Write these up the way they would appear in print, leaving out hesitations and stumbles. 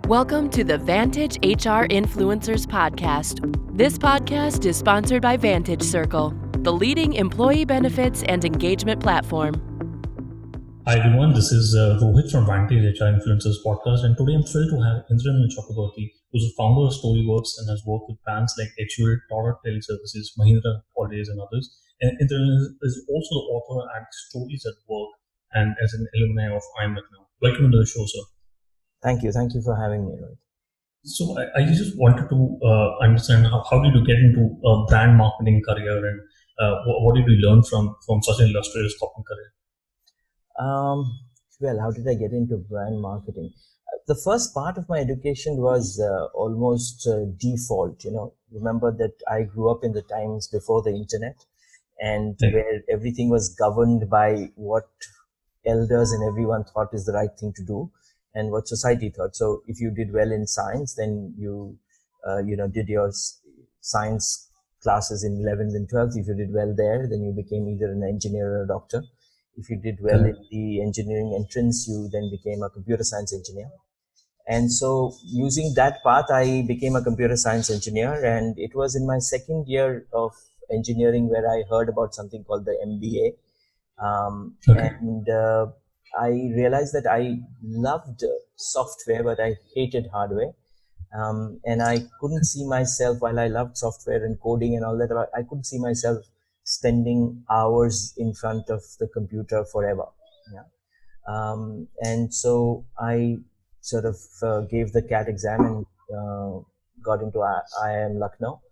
Welcome to the Vantage HR Influencers Podcast. This podcast is sponsored by Vantage Circle, the leading employee benefits and engagement platform. Hi everyone, this is Rohit from Vantage HR Influencers Podcast, and today I'm thrilled to have Indranil Chakraborty, who's a founder of Storyworks and has worked with brands like HUL, Tata Teleservices, Mahindra Holidays, and others. And Indranil is also the author and Stories at Work and as an alumni of IIM Lucknow. Welcome to the show, sir. Thank you for having me. So I just wanted to understand how did you get into a brand marketing career, and what did you learn from such an illustrious corporate career? Well, how did I get into brand marketing? The first part of my education was almost default. Remember that I grew up in the times before the internet, and where everything was governed by what elders and everyone thought is the right thing to do, and what society thought. So if you did well in science, then you did your science classes in 11th and 12th. If you did well there, then you became either an engineer or a doctor. If you did well in the engineering entrance, you then became a computer science engineer. And so using that path, I became a computer science engineer. And it was in my second year of engineering where I heard about something called the MBA. And I realized that I loved software, but I hated hardware. And I couldn't see myself, while I loved software and coding and all that, I couldn't see myself spending hours in front of the computer forever. And so I sort of gave the CAT exam and got into IIM Lucknow.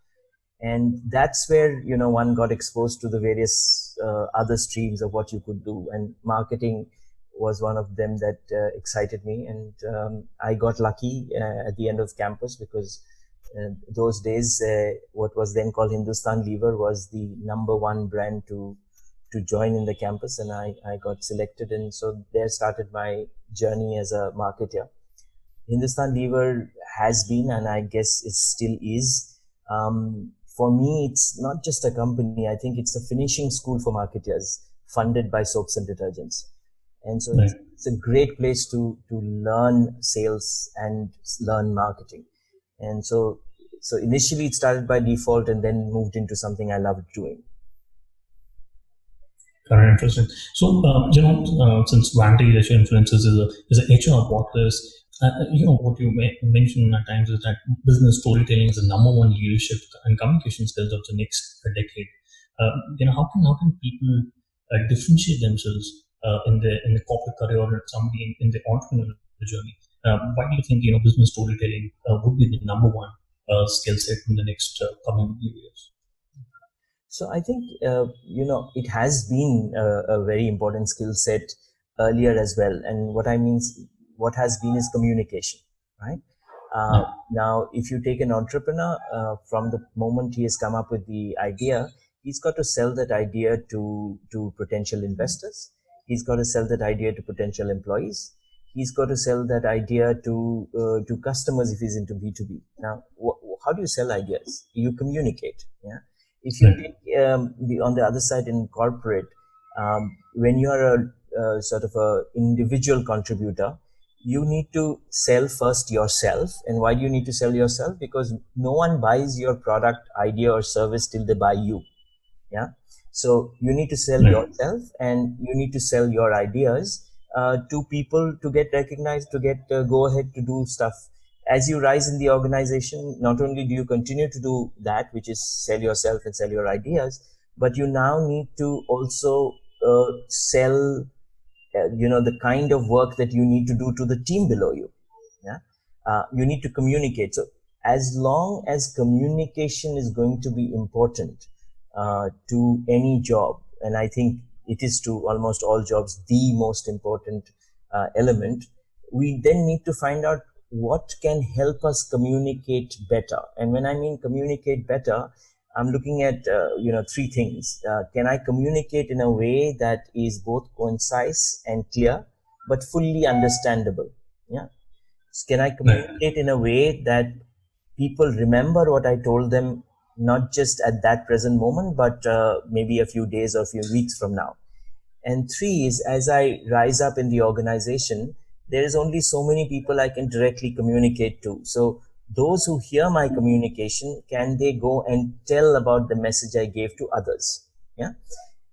And that's where, one got exposed to the various other streams of what you could do. And marketing was one of them that excited me. And I got lucky at the end of campus because those days, what was then called Hindustan Lever was the number one brand to join in the campus, and I got selected, and so there started my journey as a marketer. Hindustan Lever has been, and I guess it still is. For me, it's not just a company. I think it's a finishing school for marketers, funded by soaps and detergents, and so it's a great place to learn sales and learn marketing. And so initially it started by default and then moved into something I loved doing. Very interesting. So, since Vantage Influencers is an HR podcast, what you mentioned at times is that business storytelling is the number one leadership and communication skills of the next decade. How can people differentiate themselves in the corporate career or somebody in the entrepreneurial journey? Why do you think business storytelling would be the number one skill set in the next coming few years? So I think it has been a very important skill set earlier as well. And what has been is communication, right? Now, if you take an entrepreneur, from the moment he has come up with the idea, he's got to sell that idea to potential investors. He's got to sell that idea to potential employees. He's got to sell that idea to customers if he's into B2B. Now, how do you sell ideas? You communicate. Yeah. If you take on the other side in corporate, when you are a sort of a individual contributor, you need to sell first yourself. And why do you need to sell yourself? Because no one buys your product, idea, or service till they buy you. Yeah. So you need to sell yourself, and you need to sell your ideas to people to get recognized, to get go ahead to do stuff. As you rise in the organization, not only do you continue to do that, which is sell yourself and sell your ideas, but you now need to also sell, the kind of work that you need to do to the team below you. Yeah, you need to communicate. So as long as communication is going to be important to any job, and I think it is to almost all jobs the most important element, we then need to find out what can help us communicate better. And when I mean communicate better, I'm looking at three things. Can I communicate in a way that is both concise and clear, but fully understandable? Yeah. Can I communicate in a way that people remember what I told them, not just at that present moment, but maybe a few days or a few weeks from now? And three is, as I rise up in the organization, there is only so many people I can directly communicate to. So those who hear my communication, can they go and tell about the message I gave to others? Yeah.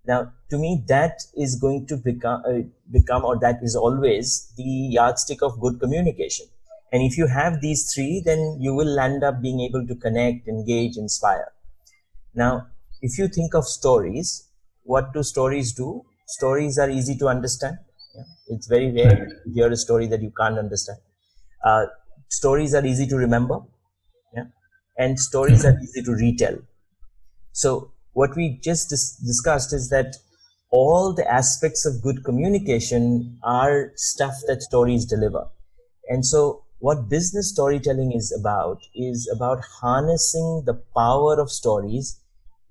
Now, to me, that is going to become, or that is always the yardstick of good communication. And if you have these three, then you will end up being able to connect, engage, inspire. Now, if you think of stories, what do stories do? Stories are easy to understand. Yeah. It's very rare to hear a story that you can't understand. Stories are easy to remember. Yeah. And stories are easy to retell. So what we just discussed is that all the aspects of good communication are stuff that stories deliver. And so what business storytelling is about harnessing the power of stories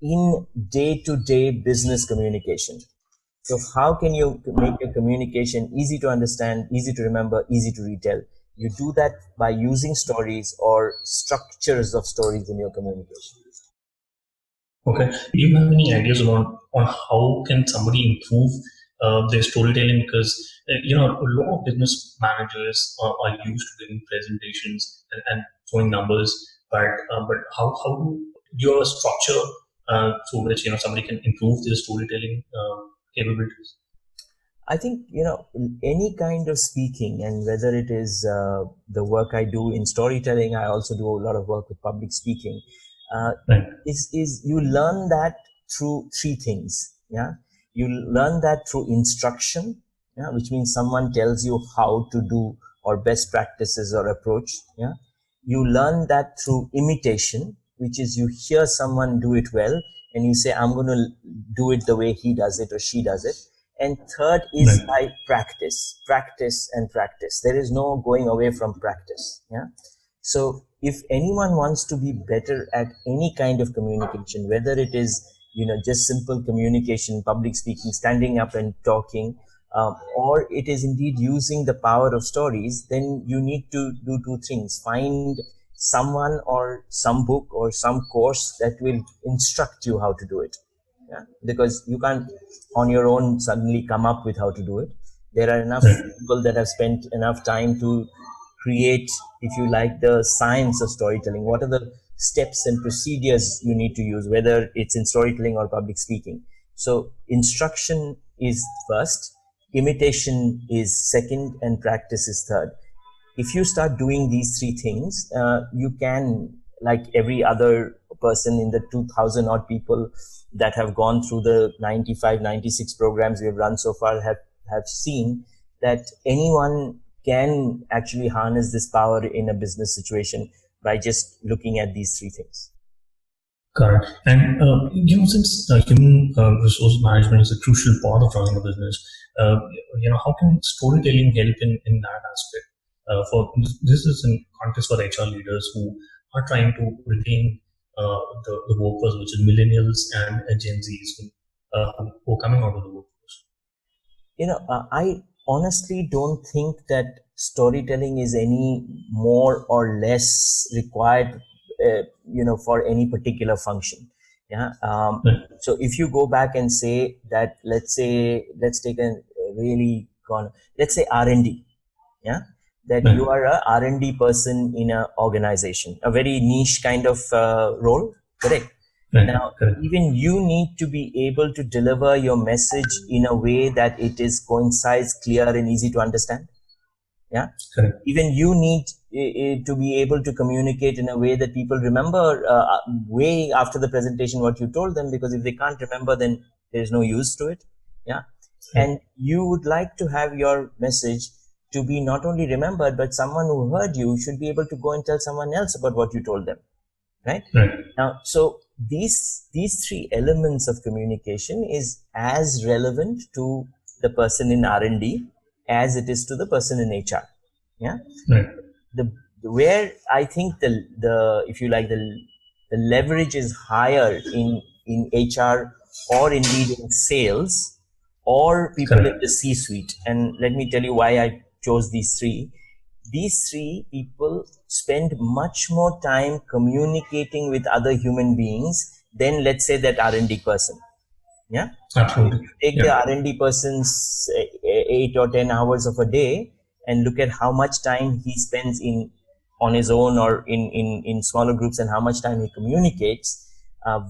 in day-to-day business communication. So how can you make your communication easy to understand, easy to remember, easy to retell? You do that by using stories or structures of stories in your communication. Okay. Do you have any ideas on how can somebody improve their storytelling? Because a lot of business managers are used to giving presentations and showing numbers, but how do your structure through which somebody can improve their storytelling capabilities? I think, any kind of speaking, and whether it is the work I do in storytelling, I also do a lot of work with public speaking, is you learn that through three things. Yeah. You learn that through instruction, yeah, which means someone tells you how to do or best practices or approach. Yeah. You learn that through imitation, which is you hear someone do it well and you say, I'm going to do it the way he does it or she does it. And third is by practice. There is no going away from practice. Yeah. So if anyone wants to be better at any kind of communication, whether it is, just simple communication, public speaking, standing up and talking, or it is indeed using the power of stories, then you need to do two things. Find someone or some book or some course that will instruct you how to do it. Yeah? Because you can't on your own suddenly come up with how to do it. There are enough people that have spent enough time to create, if you like, the science of storytelling. What are the steps and procedures you need to use, whether it's in storytelling or public speaking? So instruction is first, imitation is second, and practice is third. If you start doing these three things, you can, like every other person in the 2,000 odd people that have gone through the 95, 96 programs we've run so far, have seen that anyone can actually harness this power in a business situation by just looking at these three things. Correct. And, since human resource management is a crucial part of running a business, how can storytelling help in that aspect? This is in context for HR leaders who are trying to retain the workforce, which is millennials and Gen Zs who are coming out of the workforce. I honestly don't think that storytelling is any more or less required, for any particular function. Yeah. So if you go back and say that, let's take a really, let's say R&D. Yeah. That you are a R&D person in an organization, a very niche kind of role. Correct. Now, even you need to be able to deliver your message in a way that it is concise, clear, and easy to understand. Yeah. Correct. Even you need to be able to communicate in a way that people remember way after the presentation what you told them, because if they can't remember, then there is no use to it. Yeah. And you would like to have your message to be not only remembered, but someone who heard you should be able to go and tell someone else about what you told them. Right? Now, so these three elements of communication is as relevant to the person in R&D as it is to the person in HR. Yeah. Where I think the if you like, the leverage is higher in HR, or indeed in sales, or people in the C-suite. And let me tell you why I chose these three. These three people spend much more time communicating with other human beings than, let's say, that R&D person. Yeah. Absolutely. Take the R&D person's 8 or 10 hours of a day, and look at how much time he spends on his own or in smaller groups, and how much time he communicates,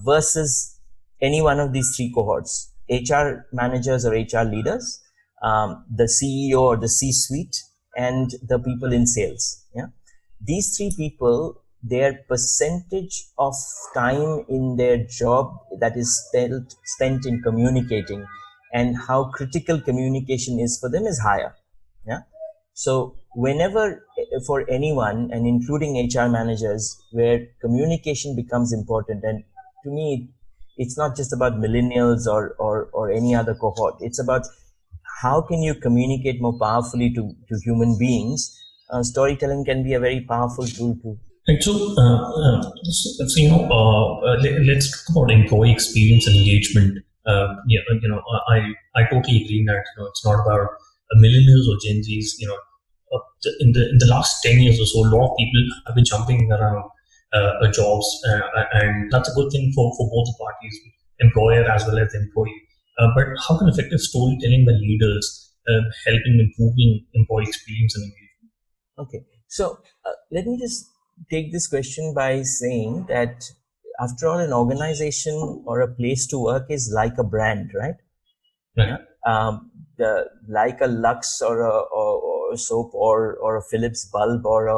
versus any one of these three cohorts: HR managers or HR leaders, the CEO or the C-suite, and the people in sales. Yeah, these three people, their percentage of time in their job that is spent in communicating, and how critical communication is for them, is higher. Yeah. So whenever, for anyone, and including HR managers, where communication becomes important, and to me, it's not just about millennials or any other cohort. It's about how can you communicate more powerfully to human beings. Storytelling can be a very powerful tool to. Right. So, let's talk about employee experience and engagement. I totally agree that it's not about millennials or Gen Zs. In the last 10 years or so, a lot of people have been jumping around jobs, and that's a good thing for both the parties, employer as well as the employee. But how can effective storytelling by leaders help in improving employee experience and engagement? Okay, so let me just take this question by saying that, after all, an organization or a place to work is like a brand, right? Right. Like a Lux or a soap or a Philips bulb or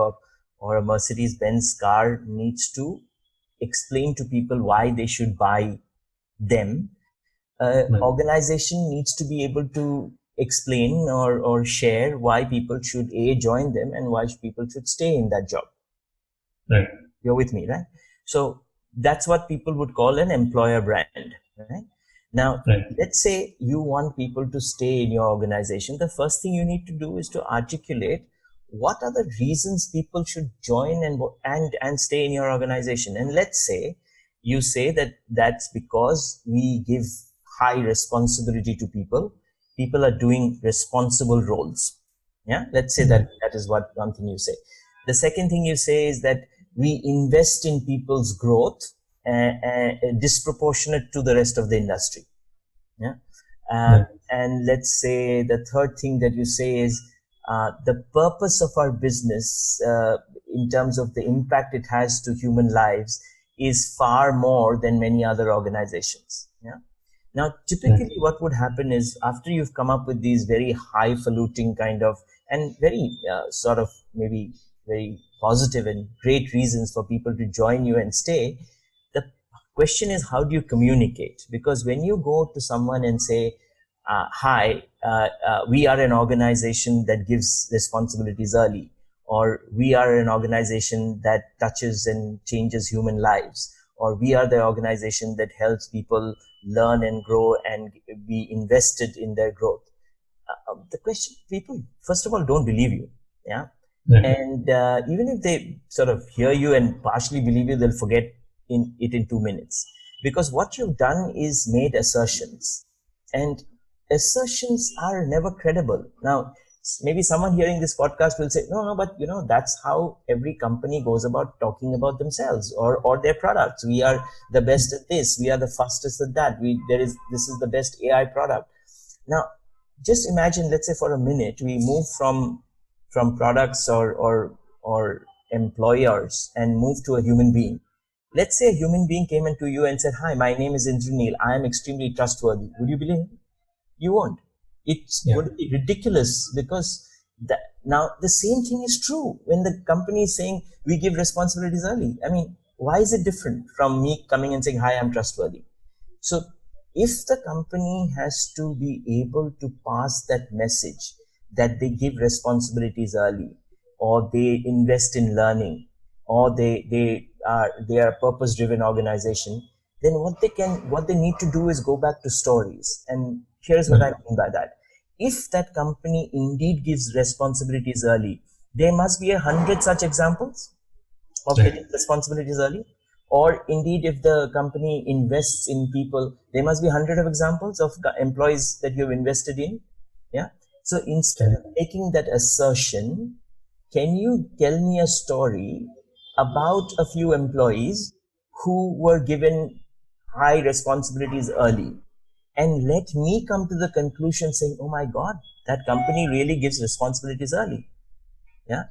a Mercedes-Benz car needs to explain to people why they should buy them. Organization needs to be able to explain or share why people should join them and why people should stay in that job. Right. You're with me, right? So that's what people would call an employer brand, right? Now, let's say you want people to stay in your organization. The first thing you need to do is to articulate what are the reasons people should join and stay in your organization. And let's say you say that that's because we give high responsibility to people. People are doing responsible roles. Yeah, let's say that is what one thing you say. The second thing you say is that we invest in people's growth disproportionate to the rest of the industry. Yeah. And let's say the third thing that you say is the purpose of our business in terms of the impact it has to human lives is far more than many other organizations. Yeah. Now, typically what would happen is, after you've come up with these very highfalutin kind of, and very sort of maybe very positive and great reasons for people to join you and stay, the question is, how do you communicate? Because when you go to someone and say, hi, we are an organization that gives responsibilities early, or we are an organization that touches and changes human lives, or we are the organization that helps people learn and grow and be invested in their growth. The question, people, first of all, don't believe you. Yeah. And even if they sort of hear you and partially believe you, they'll forget it in 2 minutes. Because what you've done is made assertions. And assertions are never credible. Now, maybe someone hearing this podcast will say, no, but that's how every company goes about talking about themselves or their products. We are the best at this. We are the fastest at that. This is the best AI product. Now, just imagine, let's say for a minute, we move from products or employers and move to a human being. Let's say a human being came into you and said, hi, my name is Indranil. I am extremely trustworthy. Would you believe him? You won't. It's going to be ridiculous, because now the same thing is true when the company is saying we give responsibilities early. I mean, why is it different from me coming and saying, hi, I'm trustworthy? So if the company has to be able to pass that message that they give responsibilities early, or they invest in learning, or they are a purpose-driven organization, then what they need to do is go back to stories. And here's what I mean by that. If that company indeed gives responsibilities early, there must be 100 such examples of getting responsibilities early. Or indeed, if the company invests in people, there must be 100 of examples of employees that you've invested in. Yeah. So instead of making that assertion, can you tell me a story about a few employees who were given high responsibilities early? and let me come to the conclusion saying, oh my God, that company really gives responsibilities early. Yeah.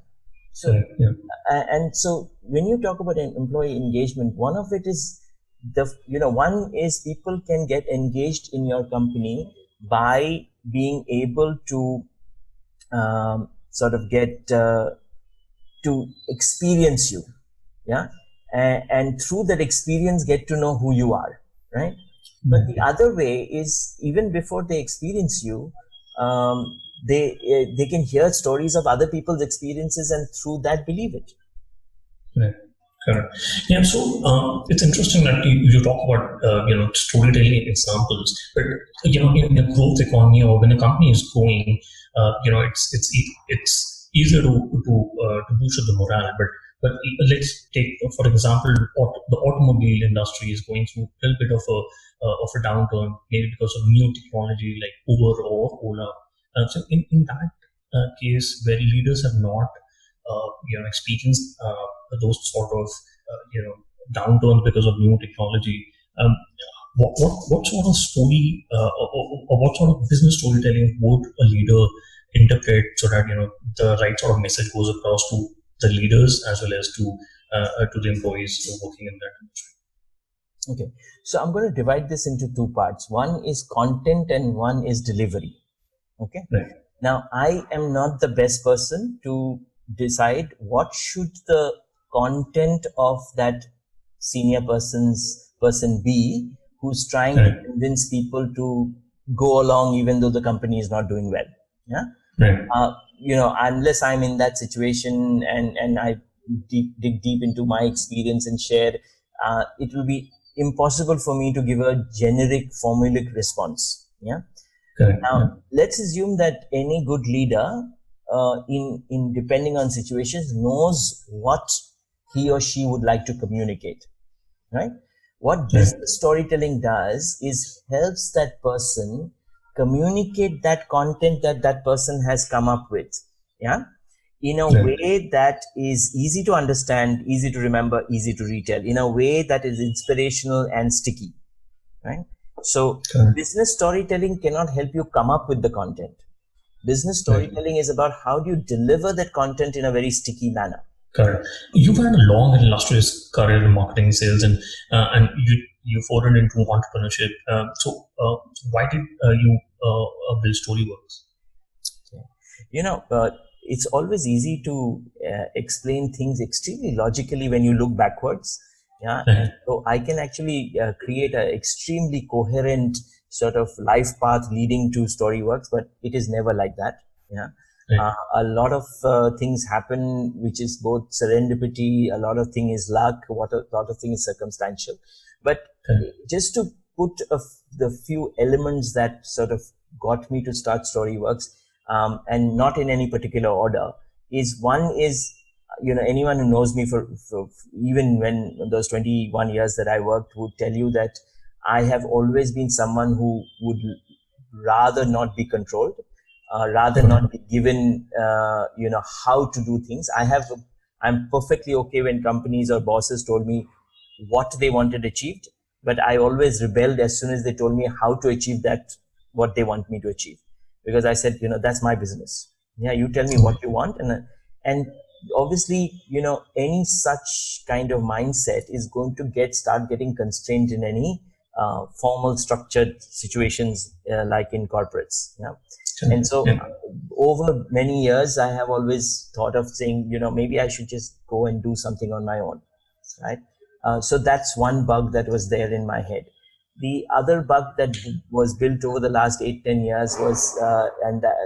So, and so when you talk about an employee engagement, one of it is one is people can get engaged in your company by being able to sort of get to experience you. Yeah. And through that experience, get to know who you are. Right. But the other way is, even before they experience you, they can hear stories of other people's experiences and through that believe it. Right. Correct. Yeah. So it's interesting that you talk about storytelling examples, but in a growth economy or when a company is growing, it's easier to boost up the morale. But let's take, for example, the automobile industry is going through a little bit of a downturn, maybe because of new technology like Uber or Ola. So in that case, where leaders have not experienced those sort of downturns because of new technology. What sort of story or what sort of business storytelling would a leader interpret so that the right sort of message goes across to the leaders as well as to the employees working in that industry? Okay, so I'm going to divide this into two parts. One is content and one is delivery. Okay. Right. Now, I am not the best person to decide what should the content of that senior person be who's trying to convince people to go along even though the company is not doing well. Yeah. Right. Unless I'm in that situation and I dig deep into my experience and share, it will be impossible for me to give a generic formulaic response. Yeah. Now, let's assume that any good leader, in depending on situations, knows what he or she would like to communicate. Right? What business storytelling does is helps that person communicate that content that person has come up with. Yeah. In a way that is easy to understand, easy to remember, easy to retell, in a way that is inspirational and sticky. Right? So business storytelling cannot help you come up with the content. Business storytelling is about how do you deliver that content in a very sticky manner. Correct. You've had a long and illustrious career in marketing, sales, and you followed into entrepreneurship. So why did you build StoryWorks? It's always easy to explain things extremely logically when you look backwards. Yeah, and so I can actually create an extremely coherent sort of life path leading to StoryWorks, but it is never like that. Yeah, a lot of things happen, which is both serendipity. A lot of thing is luck. A lot of thing is circumstantial. But just to put the few elements that sort of got me to start StoryWorks, and not in any particular order, is one is. Anyone who knows me for even when those 21 years that I worked would tell you that I have always been someone who would rather not be controlled, rather not be given, how to do things. I'm perfectly okay when companies or bosses told me what they wanted achieved, but I always rebelled as soon as they told me how to achieve that, what they want me to achieve, because I said, that's my business. Yeah, you tell me what you want, and obviously, any such kind of mindset is going to start getting constrained in any formal structured situations like in corporates. Yeah. And so over many years, I have always thought of saying, maybe I should just go and do something on my own. Right. So that's one bug that was there in my head. The other bug that was built over the last 8-10 years was,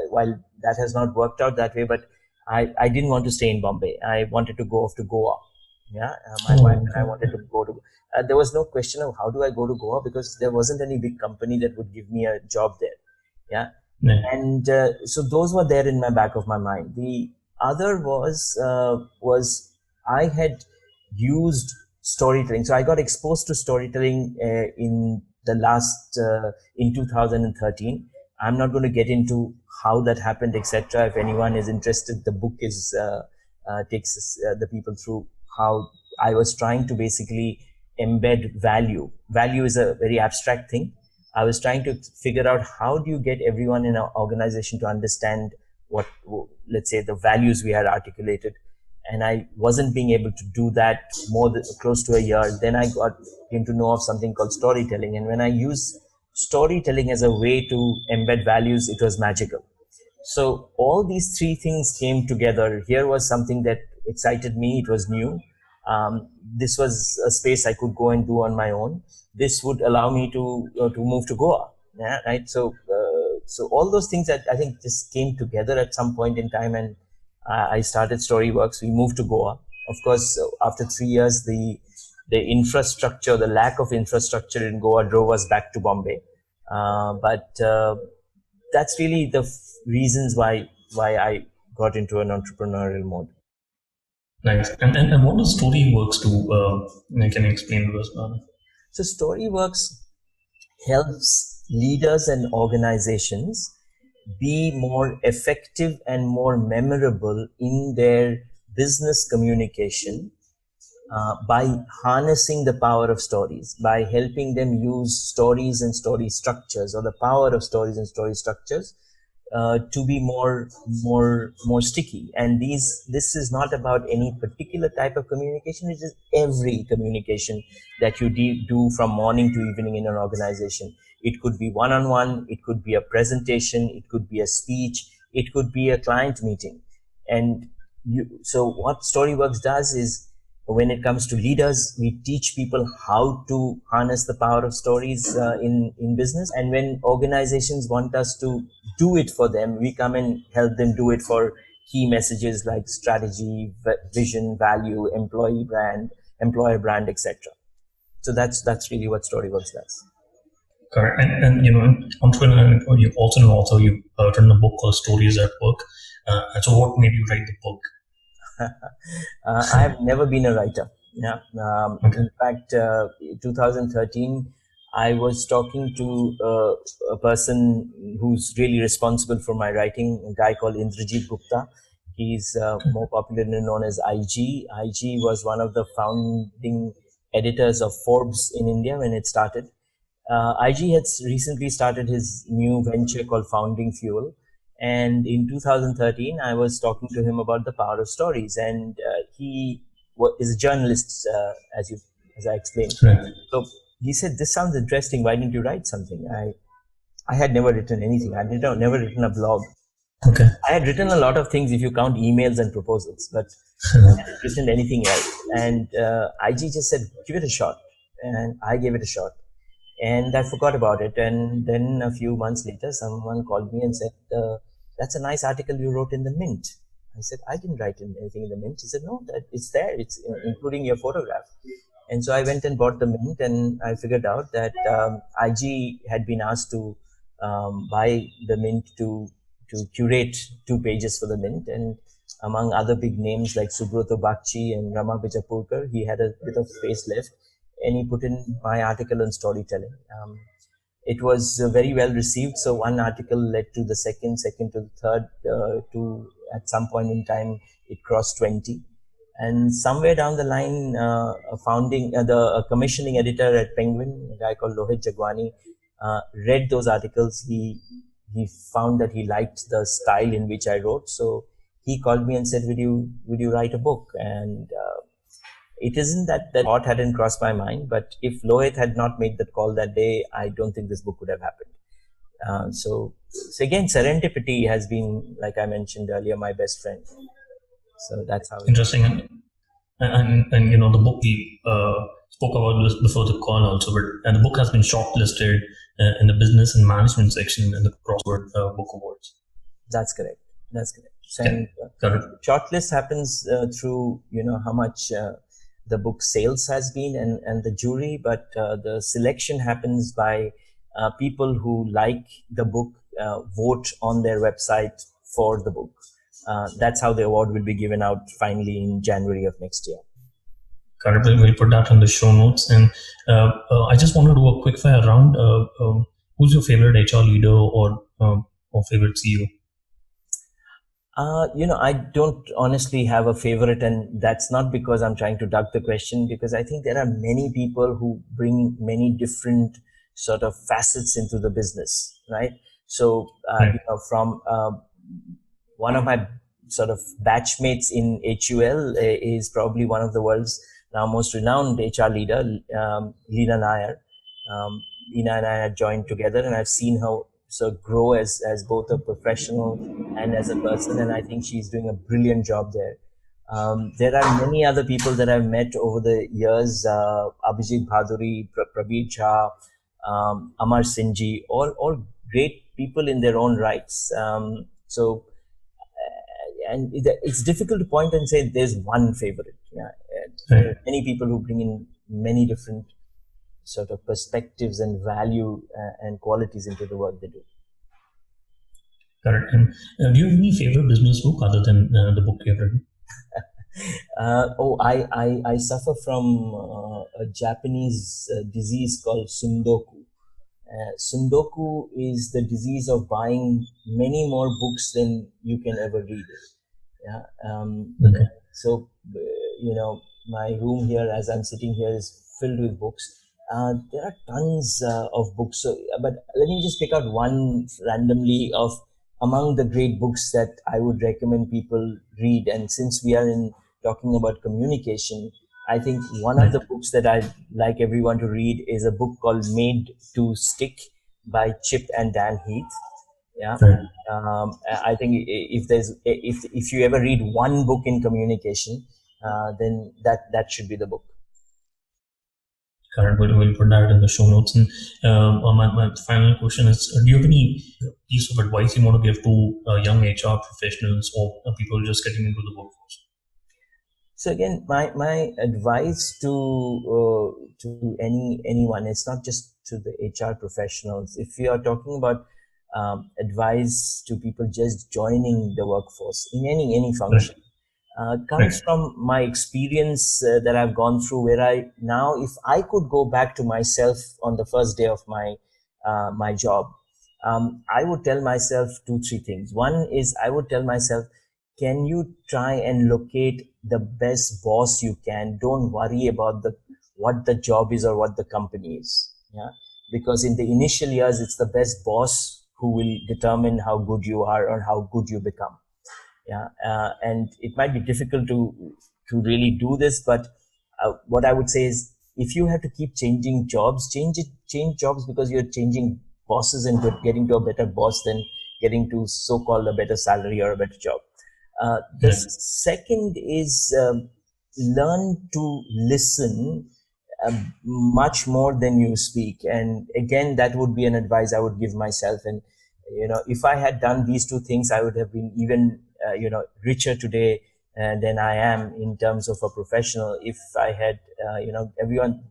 while that has not worked out that way, but I didn't want to stay in Bombay. I wanted to go off to Goa. Yeah, my wife and I wanted to go to. There was no question of how do I go to Goa, because there wasn't any big company that would give me a job there. Yeah, and so those were there in my back of my mind. The other was I had used storytelling. So I got exposed to storytelling in the last in 2013. I'm not going to get into how that happened, etc. If anyone is interested, the book is takes the people through how I was trying to basically embed value. Value is a very abstract thing, I was trying to figure out how do you get everyone in our organization to understand what, let's say, the values we had articulated. And I wasn't being able to do that more than close to a year. Then I came to know of something called storytelling. And when I used storytelling as a way to embed values, it was magical. So all these three things came together. Here was something that excited me. It was new. This was a space I could go and do on my own. This would allow me to move to Goa. Yeah, right. So all those things that I think just came together at some point in time, and I started Storyworks. We moved to Goa. Of course, after 3 years, the infrastructure, the lack of infrastructure in Goa drove us back to Bombay. But that's really the reasons why I got into an entrepreneurial mode. Nice. And what does Storyworks do? Can you explain to us about it? So Storyworks helps leaders and organizations be more effective and more memorable in their business communication by harnessing the power of stories, by helping them use stories and story structures, or the power of stories and story structures to be more sticky. And this is not about any particular type of communication. It is every communication that you do from morning to evening in an organization. It could be one-on-one, it could be a presentation, it could be a speech, it could be a client meeting. And so what Storyworks does is, when it comes to leaders, we teach people how to harness the power of stories in business. And when organizations want us to do it for them, we come and help them do it for key messages like strategy, vision, value, employer brand, etc. So that's really what Storyworks does. Correct. And entrepreneur, you also an author. You've written a book called Stories at Work. And so what made you write the book? I have never been a writer. Yeah. Okay. In fact, 2013, I was talking to a person who's really responsible for my writing, a guy called Indrajit Gupta. He's more popularly known as IG. IG was one of the founding editors of Forbes in India when it started. IG had recently started his new venture called Founding Fuel. And in 2013, I was talking to him about the power of stories. And he is a journalist, as I explained. Right. So he said, "This sounds interesting. Why didn't you write something?" I had never written anything. I had never written a blog. Okay. I had written a lot of things if you count emails and proposals, but I hadn't written anything else. And IG just said, "Give it a shot." And I gave it a shot. And I forgot about it. And then a few months later, someone called me and said, "That's a nice article you wrote in the Mint." I said, "I didn't write anything in the Mint." He said, "No, it's there. It's including your photograph." And so I went and bought the Mint, and I figured out that IG had been asked to buy the Mint to curate 2 pages for the Mint. And among other big names like Subrata Bakshi and Rama Bijapurkar, he had a bit of space left, and he put in my article on storytelling. It was very well received. So one article led to the second to the third, at some point in time, it crossed 20. And somewhere down the line, a commissioning editor at Penguin, a guy called Lohit Jagwani, read those articles. He found that he liked the style in which I wrote. So he called me and said, would you write a book? And it isn't that thought hadn't crossed my mind, but if Lohit had not made that call that day, I don't think this book would have happened. So again, serendipity has been, like I mentioned earlier, my best friend. So that's how. Interesting. And the book we spoke about this before the call also, but the book has been shortlisted in the business and management section in the Crossword Book Awards. That's correct. And shortlist happens through how much the book sales has been and the jury, but the selection happens by people who like the book, vote on their website for the book. That's how the award will be given out finally in January of next year. Correct. We'll put that in the show notes. And I just want to do a quick fire round. Who's your favorite HR leader or favorite CEO? I don't honestly have a favorite, and that's not because I'm trying to duck the question, because I think there are many people who bring many different sort of facets into the business, right? So, from one of my sort of batchmates in HUL is probably one of the world's now most renowned HR leader, Leena Nair. Leena and I had joined together, and I've seen her sort of grow as both a professional and as a person, and I think she's doing a brilliant job there. There are many other people that I've met over the years, Abhijit Bhaduri, Prabir Jha, Amar Singhji, all great people in their own rights. And it's difficult to point and say there's one favorite. Yeah, there are many people who bring in many different sort of perspectives and value and qualities into the work they do. Correct. And do you have any favorite business book other than the book you've written? I suffer from a Japanese disease called sundoku. Sundoku is the disease of buying many more books than you can ever read. Yeah. Okay. So, my room here, as I'm sitting here, is filled with books. There are tons of books. So, but let me just pick out one randomly of among the great books that I would recommend people read. And since we are talking about communication, I think one of the books that I'd like everyone to read is a book called Made to Stick by Chip and Dan Heath. Yeah. I think if you ever read one book in communication, then that should be the book. Correct. We'll put that in the show notes. And my final question is, do you have any piece of advice you want to give to young HR professionals or people just getting into the workforce? So again, my advice to anyone, it's not just to the HR professionals. If you are talking about advice to people just joining the workforce in any function, comes from my experience that I've gone through, where if I could go back to myself on the first day of my job, I would tell myself 2-3 things. One is I would tell myself, can you try and locate the best boss you can? Don't worry about what the job is or what the company is. Yeah, because in the initial years, it's the best boss who will determine how good you are or how good you become. Yeah, and it might be difficult to really do this, but what I would say is, if you have to keep changing jobs, change jobs, because you're changing bosses and getting to a better boss than getting to so-called a better salary or a better job. The second is learn to listen much more than you speak. And again, that would be an advice I would give myself. And, if I had done these 2 things, I would have been even, richer today than I am in terms of a professional. If I had,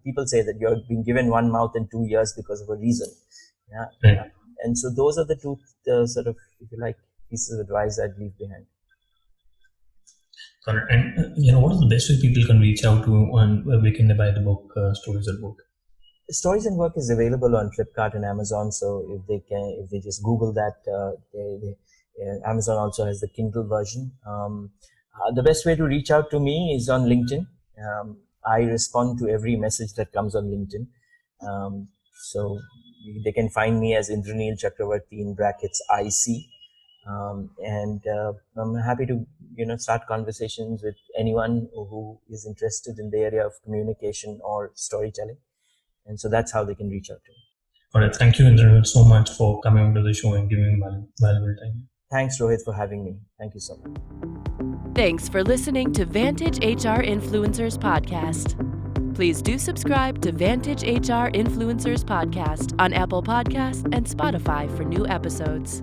people say that you've been given one mouth and 2 ears because of a reason. Yeah. And so those are the 2 sort of, if you like, pieces of advice I'd leave behind. Correct. And what is the best way people can reach out to and where can they buy the book, Stories at Work? Stories and Work is available on Flipkart and Amazon. So if they just Google that, Amazon also has the Kindle version. The best way to reach out to me is on LinkedIn. I respond to every message that comes on LinkedIn. So they can find me as Indranil Chakraborty in brackets IC. And I'm happy to start conversations with anyone who is interested in the area of communication or storytelling. And so that's how they can reach out to me. All right. Thank you, Indranil, so much for coming onto the show and giving valuable time. Thanks, Rohit, for having me. Thank you so much. Thanks for listening to Vantage HR Influencers Podcast. Please do subscribe to Vantage HR Influencers Podcast on Apple Podcasts and Spotify for new episodes.